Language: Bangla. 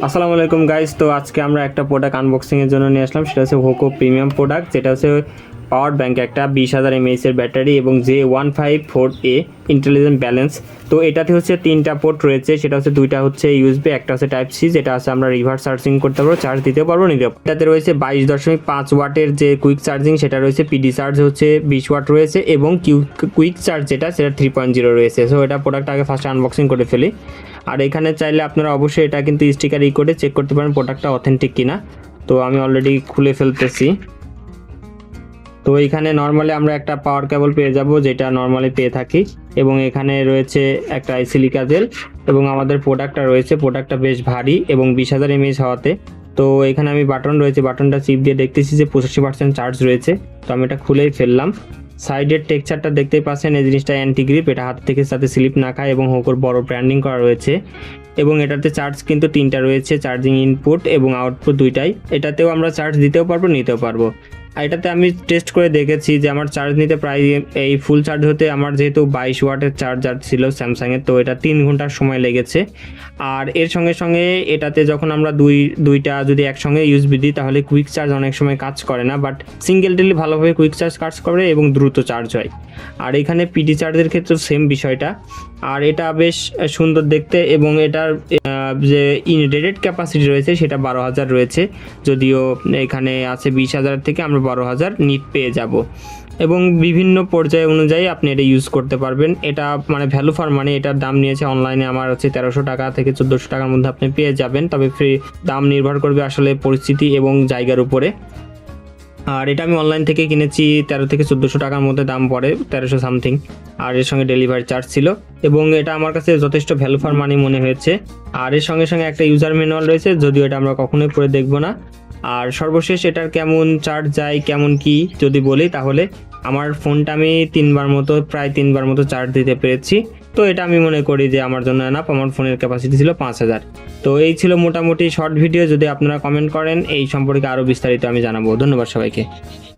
আসসালামু আলাইকুম গাইস। তো আজকে আমরা একটা প্রোডাক্ট আনবক্সিং এর জন্য নিয়ে আসলাম, সেটা হচ্ছে হোকো প্রিমিয়াম প্রোডাক্ট, যেটা হচ্ছে পাওয়ার ব্যাংক, একটা 20,000 mAh এর ব্যাটারি এবং J154A ইন্টেলিজেন্ট ব্যালেন্স। তো এটাতে হচ্ছে 3টা পোর্ট রয়েছে, সেটা হচ্ছে 2টা হচ্ছে ইউএসবি, একটা হচ্ছে টাইপ সি, যেটা আছে আমরা রিভার্স চার্জিং করতে পারবো, চার্জ দিতে পারবো নিতে পারবো। এটাতে রয়েছে 22.5 ওয়াটের যে কুইক চার্জিং, সেটা রয়েছে। পিডি চার্জ হচ্ছে 20 ওয়াট রয়েছে এবং কুইক চার্জ যেটা সেটা 3.0 রয়েছে। সো এটা প্রোডাক্ট আগে ফার্স্ট আনবক্সিং করে ফেলি। আর এখানে চাইলে আপনারা অবশ্যই এটা কিন্তু স্টিকার করে চেক করতে পারেন প্রোডাক্টটা অথেন্টিক কিনা। তো আমি অলরেডি খুলে ফেলতেছি। তো এখানে নর্মালি আমরা একটা পাওয়ার কেবল পেয়ে যাব, যেটা নর্মালি পেয়ে থাকি, এবং এখানে রয়েছে একটা সিলিকা জেল এবং আমাদের প্রোডাক্টটা রয়েছে। প্রোডাক্টটা বেশ ভারী এবং 20,000 mAh হওয়াতে। তো এখানে আমি বাটন রয়েছে, বাটনটা চিপ দিয়ে দেখতেছি যে 85% চার্জ রয়েছে। তো আমি এটা খুলেই ফেললাম। সাইডের টেক্সচারটা দেখতেই পাচ্ছেন, এই জিনিসটা অ্যান্টি গ্রিপ, এটা হাত থেকে সাথে স্লিপ না খায় এবং হোকোর বড় ব্র্যান্ডিং করা রয়েছে। এবং এটাতে চার্জ কিন্তু 3টা রয়েছে, চার্জিং ইনপুট এবং আউটপুট 2টাই। এটাতেও আমরা চার্জ দিতেও পারবো, নিতেও পারবো। আর এটাতে আমি টেস্ট করে দেখেছি যে আমার চার্জ নিতে প্রায়, এই ফুল চার্জ হতে আমার যেহেতু 22 ওয়াটের চার্জার ছিল স্যামসাংয়ের, তো এটা 3 ঘন্টার সময় লেগেছে। আর এর সঙ্গে সঙ্গে এটাতে যখন আমরা দুইটা যদি একসঙ্গে ইউএসবি দিই, তাহলে কুইক চার্জ অনেক সময় কাজ করে না, বাট সিঙ্গেল দিলে ভালোভাবে কুইক চার্জ কাজ করে এবং দ্রুত চার্জ হয়। আর এখানে পিডি চার্জের ক্ষেত্রে সেম বিষয়টা। আর এটা বেশ সুন্দর দেখতে, এবং এটার যে রেটেড ক্যাপাসিটি রয়েছে সেটা 12,000 রয়েছে, যদিও এখানে আছে 20,000 থেকে আমরা 12,000 নিট পেয়ে যাব। এবং বিভিন্ন পর্যায় অনুযায়ী আপনি এটা ইউজ করতে পারবেন। এটা মানে ভ্যালু ফর মানি, এটার দাম নিয়েছে অনলাইনে আমার হচ্ছে 1300 টাকা থেকে 1400 টাকার মধ্যে আপনি পেয়ে যাবেন, তবে ফ্রি দাম নির্ভর করবে আসলে পরিস্থিতি এবং জায়গার উপরে। আর এটা আমি অনলাইন থেকে কিনেছি, 13 থেকে 1400 টাকার মধ্যে দাম পড়ে, 1300 সামথিং। আর এর সঙ্গে ডেলিভারি চার্জ ছিল, এবং এটা আমার কাছে যথেষ্ট ভ্যালু ফর মানি মনে হয়েছে। আর এর সঙ্গে সঙ্গে একটা ইউজার ম্যানুয়াল রয়েছে, যদিও এটা আমরা কখনোই পড়ে দেখবো না। আর সর্বশেষ এটার কেমন চার্জ যায়, কেমন কি যদি বলি, তাহলে আমার ফোনটা আমি প্রায় তিনবার মতো চার্জ দিতে পেরেছি। তো এটা আমি মনে করি যে আমার জন্য এনাফ। আমার ফোনের ক্যাপাসিটি ছিল 5,000। তো এই ছিল মোটামুটি শর্ট ভিডিও। যদি আপনারা কমেন্ট করেন এই সম্পর্কে আরও বিস্তারিত আমি জানাবো। ধন্যবাদ সবাইকে।